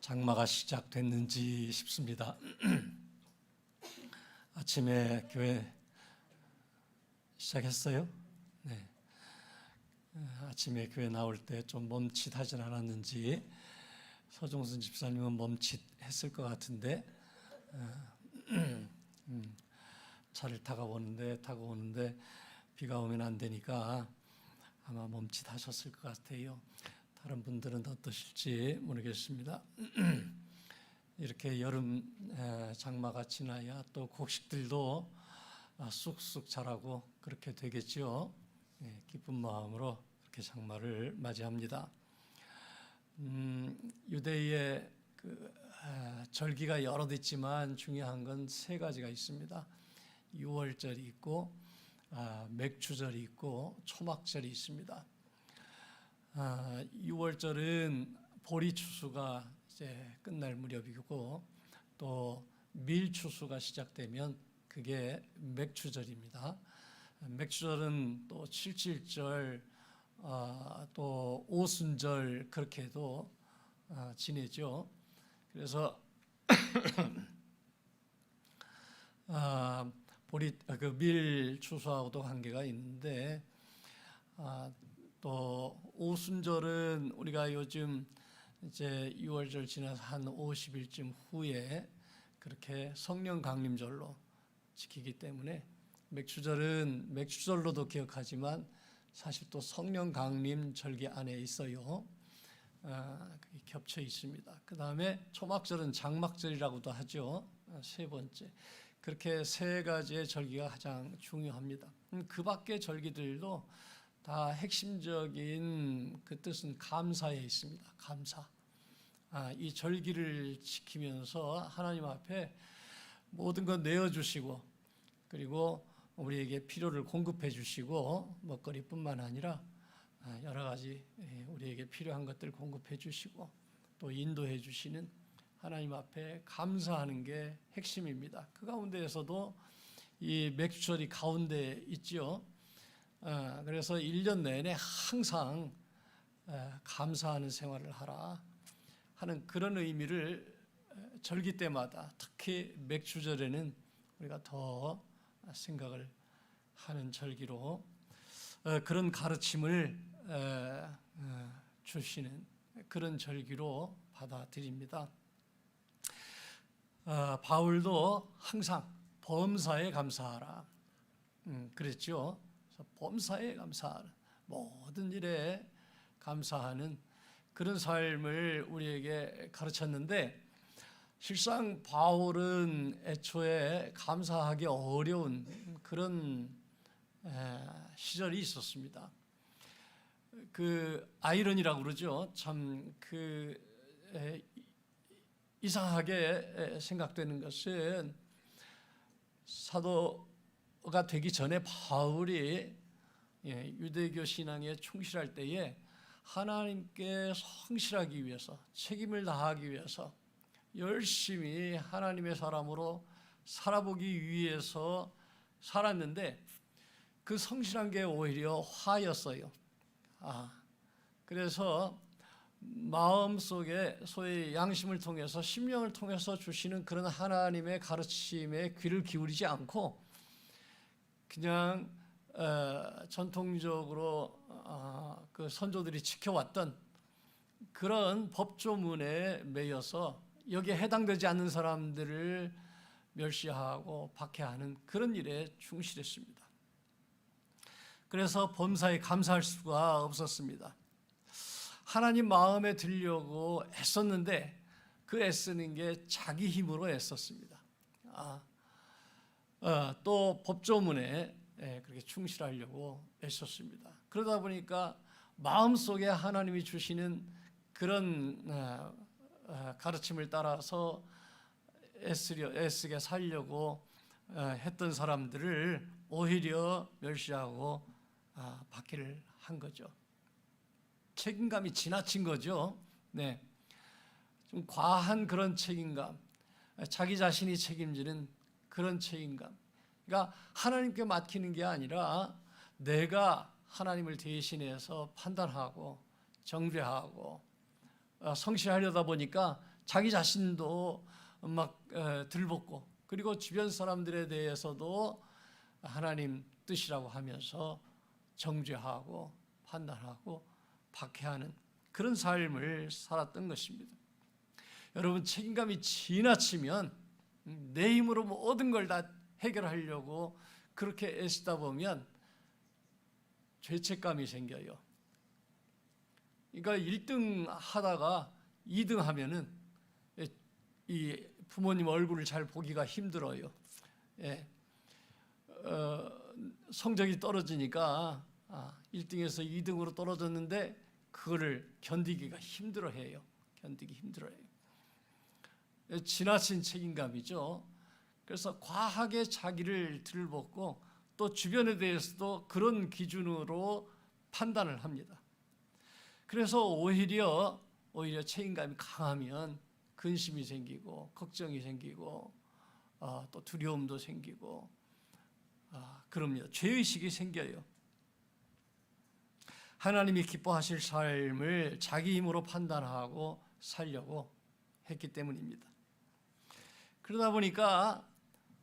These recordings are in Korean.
장마가 시작됐는지 싶습니다. 아침에 교회 시작했어요? 네. 아침에 교회 나올 때 좀 멈칫하진 않았는지 서종순 집사님은 멈칫했을 것 같은데 차를 타고 오는데 비가 오면 안 되니까 아마 멈칫하셨을 것 같아요. 다른 분들은 어떠실지 모르겠습니다. 이렇게 여름 장마가 지나야 또 곡식들도 쑥쑥 자라고 그렇게 되겠죠. 기쁜 마음으로 그렇게 장마를 맞이합니다. 유대의 절기가 여럿 있지만 중요한 건 세 가지가 있습니다. 유월절이 있고 맥주절이 있고 초막절이 있습니다. 6월절은 보리 추수가 이제 끝날 무렵이고 또 밀 추수가 시작되면 그게 맥주절입니다. 맥주절은 또 칠칠절 또 오순절 그렇게도 지내죠. 그래서 밀 추수하고도 관계가 있는데 또 오순절은 우리가 요즘 이제 6월절 지나서 한 50일쯤 후에 그렇게 성령 강림절로 지키기 때문에 맥주절은 맥주절로도 기억하지만 사실 또 성령 강림 절기 안에 있어요. 그게 겹쳐 있습니다. 그 다음에 초막절은 장막절이라고도 하죠. 세 번째. 그렇게 세 가지의 절기가 가장 중요합니다. 그 밖의 절기들도 다 핵심적인 그 뜻은 감사에 있습니다. 감사. 이 절기를 지키면서 하나님 앞에 모든 것 내어주시고 그리고 우리에게 필요를 공급해 주시고 먹거리뿐만 아니라 여러 가지 우리에게 필요한 것들 공급해 주시고 또 인도해 주시는 하나님 앞에 감사하는 게 핵심입니다. 그 가운데에서도 이 맥주절이 가운데 있죠. 그래서 1년 내내 항상 감사하는 생활을 하라 하는 그런 의미를 절기 때마다 특히 맥주절에는 우리가 더 생각을 하는 절기로 그런 가르침을 주시는 그런 절기로 받아들입니다. 바울도 항상 범사에 감사하라 그랬죠. 범사에 감사하라. 모든 일에 감사하는 그런 삶을 우리에게 가르쳤는데 실상 바울은 애초에 감사하기 어려운 그런 시절이 있었습니다. 그 아이러니라고 그러죠. 참 이상하게 생각되는 것은 사도가 되기 전에 바울이 유대교 신앙에 충실할 때에 하나님께 성실하기 위해서 책임을 다하기 위해서 열심히 하나님의 사람으로 살아보기 위해서 살았는데 그 성실한 게 오히려 화였어요. 그래서 마음속에 소위 양심을 통해서 심령을 통해서 주시는 그런 하나님의 가르침에 귀를 기울이지 않고 그냥 전통적으로 그 선조들이 지켜왔던 그런 법조문에 매여서 여기에 해당되지 않는 사람들을 멸시하고 박해하는 그런 일에 충실했습니다. 그래서 범사에 감사할 수가 없었습니다. 하나님 마음에 들려고 애썼는데 그 애쓰는 게 자기 힘으로 애썼습니다. 또 법조문에 그렇게 충실하려고 애썼습니다. 그러다 보니까 마음속에 하나님이 주시는 그런 가르침을 따라서 애쓰게 살려고 했던 사람들을 오히려 멸시하고 박해를 한 거죠. 책임감이 지나친 거죠. 네, 좀 과한 그런 책임감, 자기 자신이 책임지는 그런 책임감. 그러니까 하나님께 맡기는 게 아니라 내가 하나님을 대신해서 판단하고 정죄하고 성실하려다 보니까 자기 자신도 막 들볶고, 그리고 주변 사람들에 대해서도 하나님 뜻이라고 하면서 정죄하고 판단하고 박해하는 그런 삶을 살았던 것입니다. 여러분, 책임감이 지나치면 내 힘으로 모든 걸 다 해결하려고 그렇게 애쓰다 보면 죄책감이 생겨요. 그러니까 1등 하다가 2등 하면은 이 부모님 얼굴을 잘 보기가 힘들어요. 예. 성적이 떨어지니까 1등에서 2등으로 떨어졌는데 그거를 견디기가 힘들어해요. 견디기 힘들어해요. 지나친 책임감이죠. 그래서 과하게 자기를 들볶고 또 주변에 대해서도 그런 기준으로 판단을 합니다. 그래서 오히려 책임감이 강하면 근심이 생기고 걱정이 생기고 또 두려움도 생기고 그럽니다. 죄의식이 생겨요. 하나님이 기뻐하실 삶을 자기 힘으로 판단하고 살려고 했기 때문입니다. 그러다 보니까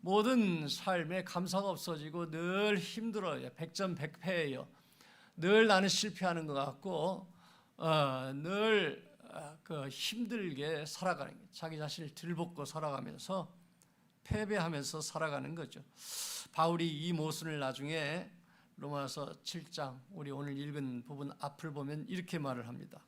모든 삶에 감사가 없어지고 늘 힘들어요. 백전백패예요. 늘 나는 실패하는 것 같고 늘 힘들게 살아가는 거예요. 자기 자신을 들볶고 살아가면서 패배하면서 살아가는 거죠. 바울이 이 모순을 나중에 로마서 7장 우리 오늘 읽은 부분 앞을 보면 이렇게 말을 합니다.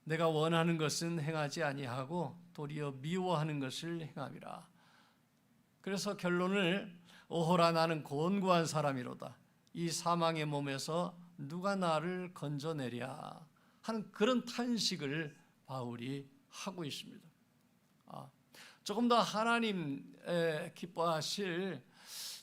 내가 원하는 것은 행하지 아니하고 도리어 미워하는 것을 행함이라. 그래서 결론을 오호라 나는 곤고한 사람이로다. 이 사망의 몸에서 누가 나를 건져내랴 하는 그런 탄식을 바울이 하고 있습니다. 조금 더 하나님 기뻐하실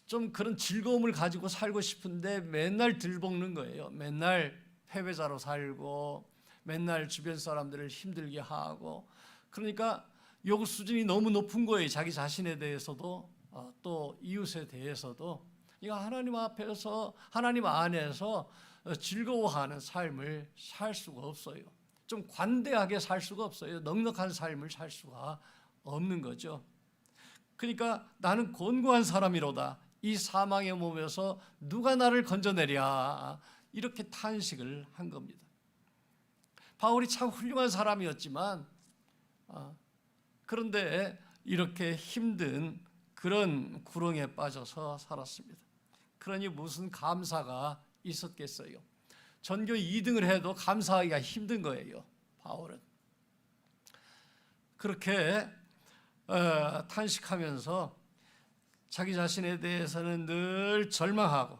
좀 그런 즐거움을 가지고 살고 싶은데 맨날 들볶는 거예요. 맨날 패배자로 살고 맨날 주변 사람들을 힘들게 하고, 그러니까 요구 수준이 너무 높은 거예요. 자기 자신에 대해서도 또 이웃에 대해서도. 이거 하나님 앞에서 하나님 안에서 즐거워하는 삶을 살 수가 없어요. 좀 관대하게 살 수가 없어요. 넉넉한 삶을 살 수가 없는 거죠. 그러니까 나는 곤고한 사람이로다. 이 사망의 몸에서 누가 나를 건져내랴 이렇게 탄식을 한 겁니다. 바울이 참 훌륭한 사람이었지만 그런데 이렇게 힘든 그런 구렁에 빠져서 살았습니다. 그러니 무슨 감사가 있었겠어요. 전교 2등을 해도 감사하기가 힘든 거예요. 바울은 그렇게 탄식하면서 자기 자신에 대해서는 늘 절망하고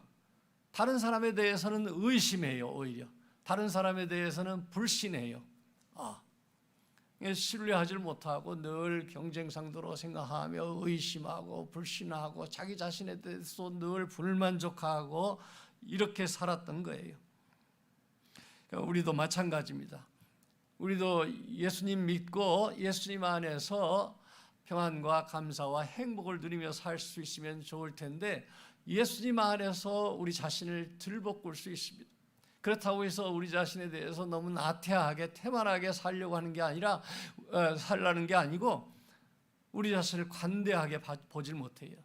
다른 사람에 대해서는 의심해요. 오히려 다른 사람에 대해서는 불신해요. 신뢰하지 못하고 늘 경쟁 상대로 생각하며 의심하고 불신하고 자기 자신에 대해서 늘 불만족하고 이렇게 살았던 거예요. 우리도 마찬가지입니다. 우리도 예수님 믿고 예수님 안에서 평안과 감사와 행복을 누리며 살 수 있으면 좋을 텐데 예수님 안에서 우리 자신을 들볶을 수 있습니다. 그렇다고 해서 우리 자신에 대해서 너무 나태하게 태만하게 살려고 하는 게 아니라 살라는 게 아니고 우리 자신을 관대하게 보질 못해요.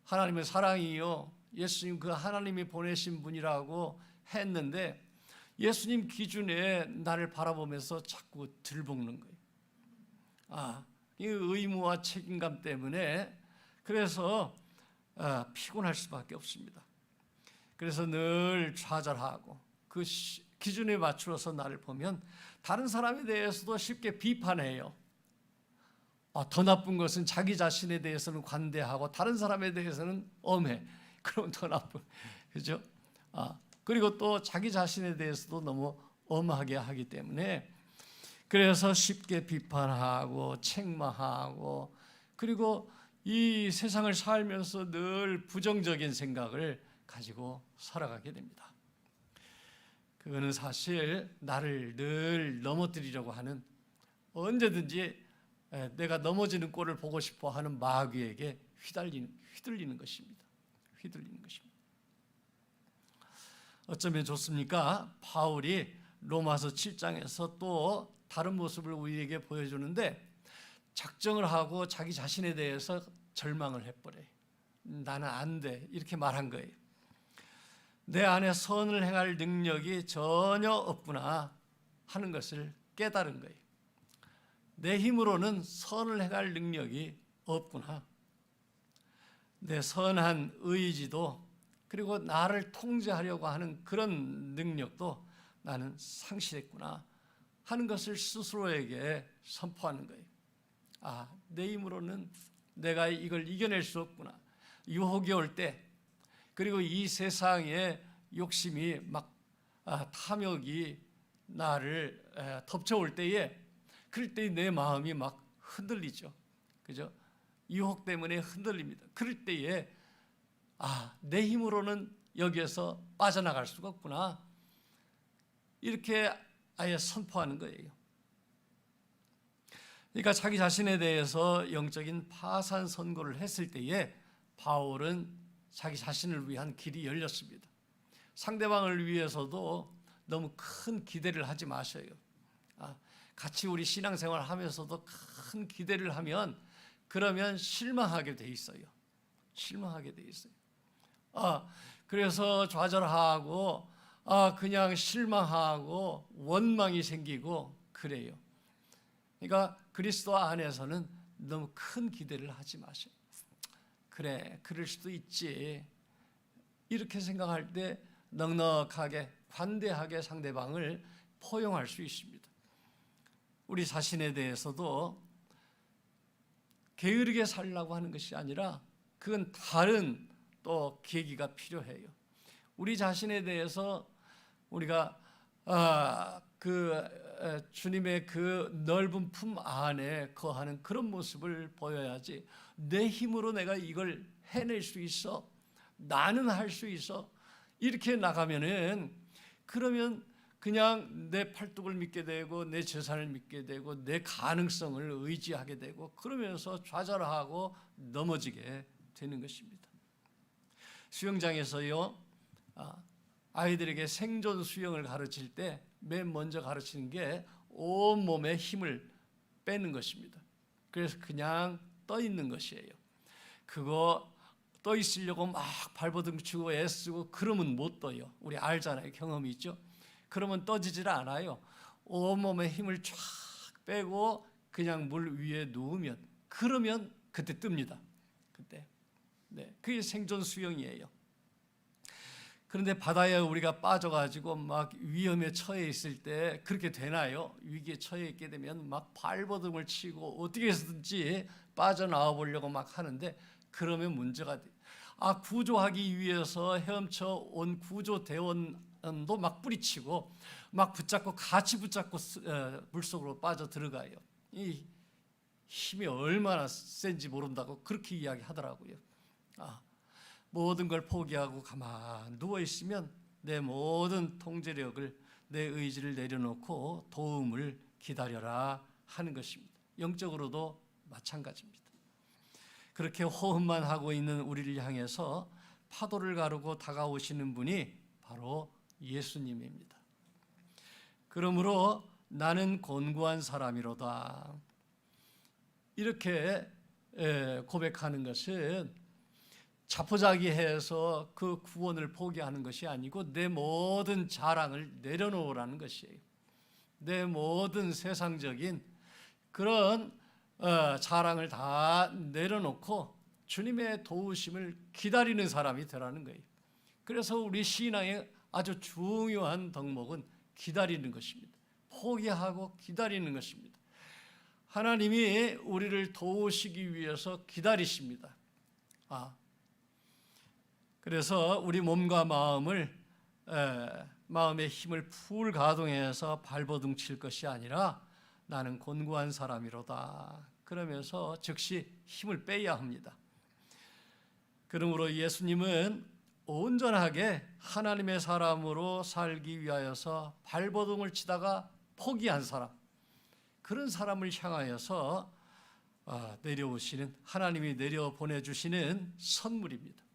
하나님의 사랑이요 예수님 그 하나님이 보내신 분이라고 했는데 예수님 기준에 나를 바라보면서 자꾸 들볶는 거예요. 이 의무와 책임감 때문에 그래서 피곤할 수밖에 없습니다. 그래서 늘 좌절하고 그 기준에 맞추어서 나를 보면 다른 사람에 대해서도 쉽게 비판해요. 더 나쁜 것은 자기 자신에 대해서는 관대하고 다른 사람에 대해서는 엄해. 그럼 더 나쁜, 그죠? 그리고 또 자기 자신에 대해서도 너무 엄하게 하기 때문에 그래서 쉽게 비판하고 책망하고 그리고 이 세상을 살면서 늘 부정적인 생각을 가지고 살아가게 됩니다. 그거는 사실 나를 늘 넘어뜨리려고 하는 언제든지 내가 넘어지는 꼴을 보고 싶어 하는 마귀에게 휘둘리는 것입니다. 휘둘리는 것입니다. 어쩌면 좋습니까? 바울이 로마서 7장에서 또 다른 모습을 우리에게 보여주는데, 작정을 하고 자기 자신에 대해서 절망을 해버려요. 나는 안 돼, 이렇게 말한 거예요. 내 안에 선을 행할 능력이 전혀 없구나 하는 것을 깨달은 거예요. 내 힘으로는 선을 행할 능력이 없구나. 내 선한 의지도, 그리고 나를 통제하려고 하는 그런 능력도 나는 상실했구나 하는 것을 스스로에게 선포하는 거예요. 내 힘으로는 내가 이걸 이겨낼 수 없구나. 유혹이 올 때, 그리고 이 세상의 욕심이 막 탐욕이 나를 덮쳐올 때에, 그럴 때 내 마음이 막 흔들리죠. 그죠? 유혹 때문에 흔들립니다. 그럴 때에 내 힘으로는 여기에서 빠져나갈 수가 없구나, 이렇게 아예 선포하는 거예요. 그러니까 자기 자신에 대해서 영적인 파산 선고를 했을 때에 바울은 자기 자신을 위한 길이 열렸습니다. 상대방을 위해서도 너무 큰 기대를 하지 마셔요. 같이 우리 신앙생활 하면서도 큰 기대를 하면 그러면 실망하게 돼 있어요. 실망하게 돼 있어요. 그래서 좌절하고 그냥 실망하고 원망이 생기고 그래요. 그러니까 그리스도 안에서는 너무 큰 기대를 하지 마세요. 그래, 그럴 수도 있지, 이렇게 생각할 때 넉넉하게 관대하게 상대방을 포용할 수 있습니다. 우리 자신에 대해서도 게으르게 살려고 하는 것이 아니라 그건 다른 또 계기가 필요해요. 우리 자신에 대해서 우리가 주님의 그 넓은 품 안에 거하는 그런 모습을 보여야지, 내 힘으로 내가 이걸 해낼 수 있어, 나는 할 수 있어, 이렇게 나가면은, 그러면 그냥 내 팔뚝을 믿게 되고 내 재산을 믿게 되고 내 가능성을 의지하게 되고, 그러면서 좌절하고 넘어지게 되는 것입니다. 수영장에서요, 아이들에게 생존 수영을 가르칠 때 맨 먼저 가르치는 게 온몸에 힘을 빼는 것입니다. 그래서 그냥 떠 있는 것이에요. 그거 떠 있으려고 막 발버둥 치고 애쓰고 그러면 못 떠요. 우리 알잖아요. 경험이 있죠. 그러면 떠지질 않아요. 온몸에 힘을 쫙 빼고 그냥 물 위에 누우면, 그러면 그때 뜹니다. 그때. 그게 생존 수영이에요. 그런데 바다에 우리가 빠져가지고 막 위험에 처해 있을 때 그렇게 되나요? 위기에 처해 있게 되면 막 발버둥을 치고 어떻게 해서든지 빠져나와 보려고 막 하는데, 그러면 문제가 돼요. 구조하기 위해서 헤엄쳐 온 구조대원도 막 뿌리치고 막 붙잡고 같이 붙잡고 물속으로 빠져 들어가요. 이 힘이 얼마나 센지 모른다고 그렇게 이야기하더라고요. 모든 걸 포기하고 가만 누워 있으면 내 모든 통제력을, 내 의지를 내려놓고 도움을 기다려라 하는 것입니다. 영적으로도 마찬가지입니다. 그렇게 호흡만 하고 있는 우리를 향해서 파도를 가르고 다가오시는 분이 바로 예수님입니다. 그러므로 나는 곤고한 사람이로다, 이렇게 고백하는 것은 자포자기해서 그 구원을 포기하는 것이 아니고 내 모든 자랑을 내려놓으라는 것이에요. 내 모든 세상적인 그런 자랑을 다 내려놓고 주님의 도우심을 기다리는 사람이 되라는 거예요. 그래서 우리 신앙의 아주 중요한 덕목은 기다리는 것입니다. 포기하고 기다리는 것입니다. 하나님이 우리를 도우시기 위해서 기다리십니다. 그래서 우리 몸과 마음의 힘을 풀 가동해서 발버둥 칠 것이 아니라 나는 곤고한 사람이로다, 그러면서 즉시 힘을 빼야 합니다. 그러므로 예수님은 온전하게 하나님의 사람으로 살기 위하여서 발버둥을 치다가 포기한 사람, 그런 사람을 향하여서 내려오시는, 하나님이 내려 보내주시는 선물입니다.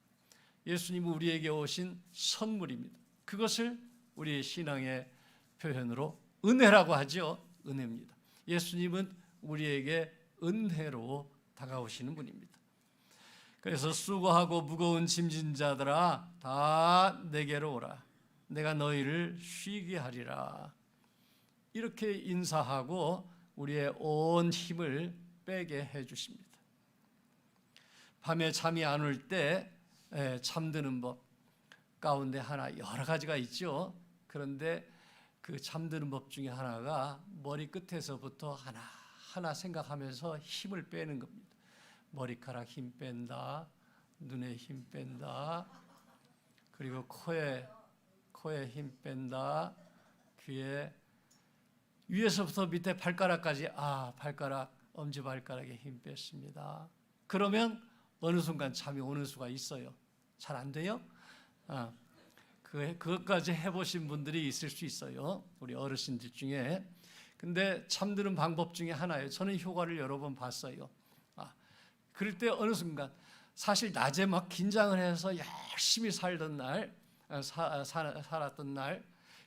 예수님은 우리에게 오신 선물입니다. 그것을 우리의 신앙의 표현으로 은혜라고 하죠. 은혜입니다. 예수님은 우리에게 은혜로 다가오시는 분입니다. 그래서 수고하고 무거운 짐진 자들아 다 내게로 오라. 내가 너희를 쉬게 하리라. 이렇게 인사하고 우리의 온 힘을 빼게 해주십니다. 밤에 잠이 안 올 때 잠드는 법 가운데 하나 여러 가지가 있죠. 그런데 그 잠드는 법 중에 하나가 머리 끝에서부터 하나 생각하면서 힘을 빼는 겁니다. 머리카락 힘 뺀다, 눈에 힘 뺀다, 그리고 코에 힘 뺀다, 귀에 위에서부터 밑에 발가락까지 발가락, 엄지발가락에 힘 뺐습니다. 그러면 어느 순간 잠이 오는 수가 있어요. 잘 안 돼요? 그것까지 해보신 분들이 있을 수 있어요. 우리 어르신들 중에. 근데 잠드는 방법 중에 하나예요. 저는 효과를 여러 번 봤어요. 그럴 때 어느 순간 사실 낮에 막 긴장을 해서 열심히 살았던 날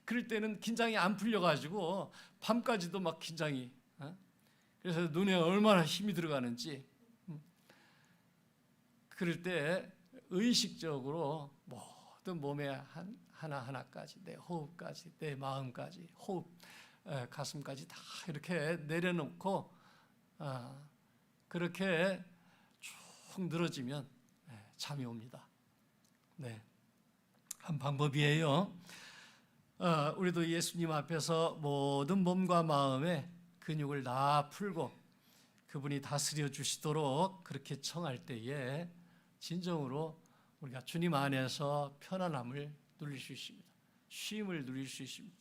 그럴 때는 긴장이 안 풀려가지고 밤까지도 막 긴장이 그래서 눈에 얼마나 힘이 들어가는지 그럴 때 의식적으로 모든 몸의 하나하나까지 내 호흡까지 내 마음까지 가슴까지 다 이렇게 내려놓고 그렇게 쭉 늘어지면 잠이 옵니다. 네, 한 방법이에요. 우리도 예수님 앞에서 모든 몸과 마음의 근육을 다 풀고 그분이 다스려 주시도록 그렇게 청할 때에 진정으로 우리가 주님 안에서 편안함을 누릴 수 있습니다. 쉼을 누릴 수 있습니다.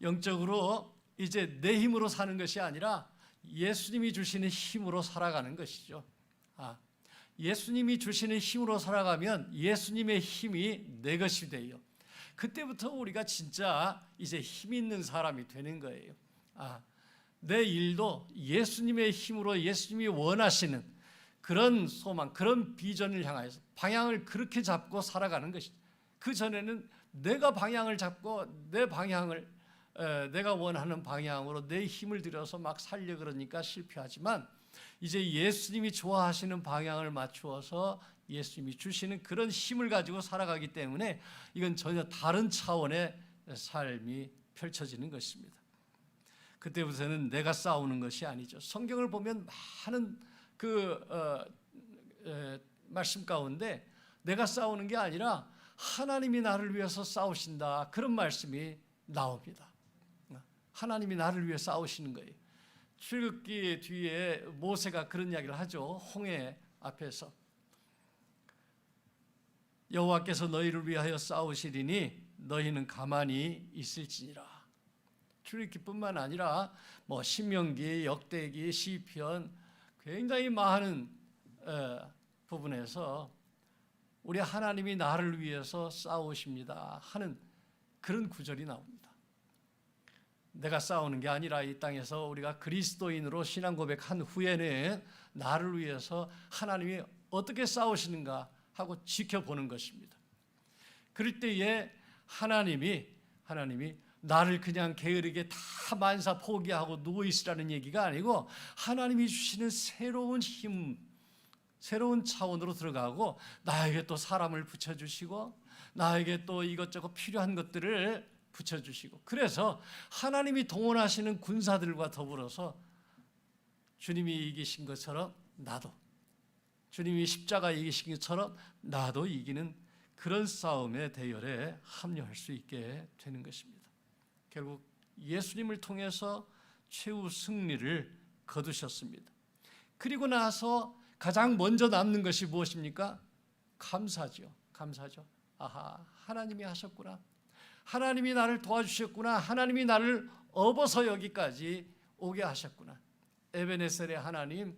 영적으로 이제 내 힘으로 사는 것이 아니라 예수님이 주시는 힘으로 살아가는 것이죠. 예수님이 주시는 힘으로 살아가면 예수님의 힘이 내 것이 돼요. 그때부터 우리가 진짜 이제 힘 있는 사람이 되는 거예요. 내 일도 예수님의 힘으로 예수님이 원하시는 그런 소망, 그런 비전을 향해서 방향을 그렇게 잡고 살아가는 것이죠. 그 전에는 내가 방향을 잡고 내 방향을 내가 원하는 방향으로 내 힘을 들여서 막 살려 그러니까 실패하지만 이제 예수님이 좋아하시는 방향을 맞추어서 예수님이 주시는 그런 힘을 가지고 살아가기 때문에 이건 전혀 다른 차원의 삶이 펼쳐지는 것입니다. 그때부터는 내가 싸우는 것이 아니죠. 성경을 보면 많은 말씀 가운데 내가 싸우는 게 아니라 하나님이 나를 위해서 싸우신다 그런 말씀이 나옵니다. 하나님이 나를 위해 싸우시는 거예요. 출애굽기 뒤에 모세가 그런 이야기를 하죠. 홍해 앞에서 여호와께서 너희를 위하여 싸우시리니 너희는 가만히 있을지니라. 출애굽기뿐만 아니라 신명기, 역대기, 시편 굉장히 많은 부분에서 우리 하나님이 나를 위해서 싸우십니다 하는 그런 구절이 나옵니다. 내가 싸우는 게 아니라 이 땅에서 우리가 그리스도인으로 신앙 고백한 후에는 나를 위해서 하나님이 어떻게 싸우시는가 하고 지켜보는 것입니다. 그럴 때에 하나님이 나를 그냥 게으르게 다 만사 포기하고 누워있으라는 얘기가 아니고 하나님이 주시는 새로운 힘, 새로운 차원으로 들어가고 나에게 또 사람을 붙여주시고 나에게 또 이것저것 필요한 것들을 붙여주시고 그래서 하나님이 동원하시는 군사들과 더불어서 주님이 이기신 것처럼 나도 주님이 십자가 이기신 것처럼 나도 이기는 그런 싸움의 대열에 합류할 수 있게 되는 것입니다. 결국 예수님을 통해서 최후 승리를 거두셨습니다. 그리고 나서 가장 먼저 남는 것이 무엇입니까? 감사죠. 하나님이 하셨구나. 하나님이 나를 도와주셨구나. 하나님이 나를 업어서 여기까지 오게 하셨구나. 에베네셀의 하나님,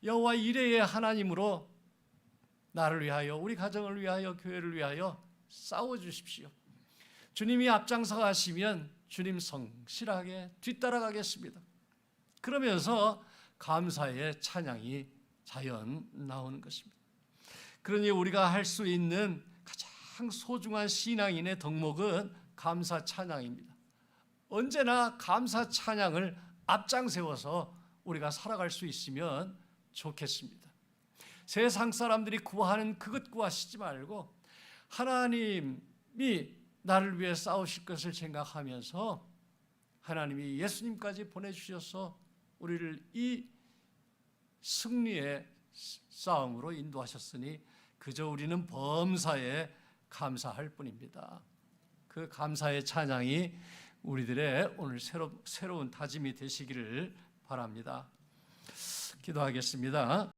여호와 이레의 하나님으로 나를 위하여, 우리 가정을 위하여, 교회를 위하여 싸워주십시오. 주님이 앞장서 가시면 주님 성실하게 뒤따라가겠습니다. 그러면서 감사의 찬양이 자연 나오는 것입니다. 그러니 우리가 할 수 있는 가장 소중한 신앙인의 덕목은 감사 찬양입니다. 언제나 감사 찬양을 앞장세워서 우리가 살아갈 수 있으면 좋겠습니다. 세상 사람들이 구하는 그것 구하시지 말고 하나님이 나를 위해 싸우실 것을 생각하면서 하나님이 예수님까지 보내주셔서 우리를 이 승리의 싸움으로 인도하셨으니 그저 우리는 범사에 감사할 뿐입니다. 그 감사의 찬양이 우리들의 오늘 새로운 다짐이 되시기를 바랍니다. 기도하겠습니다.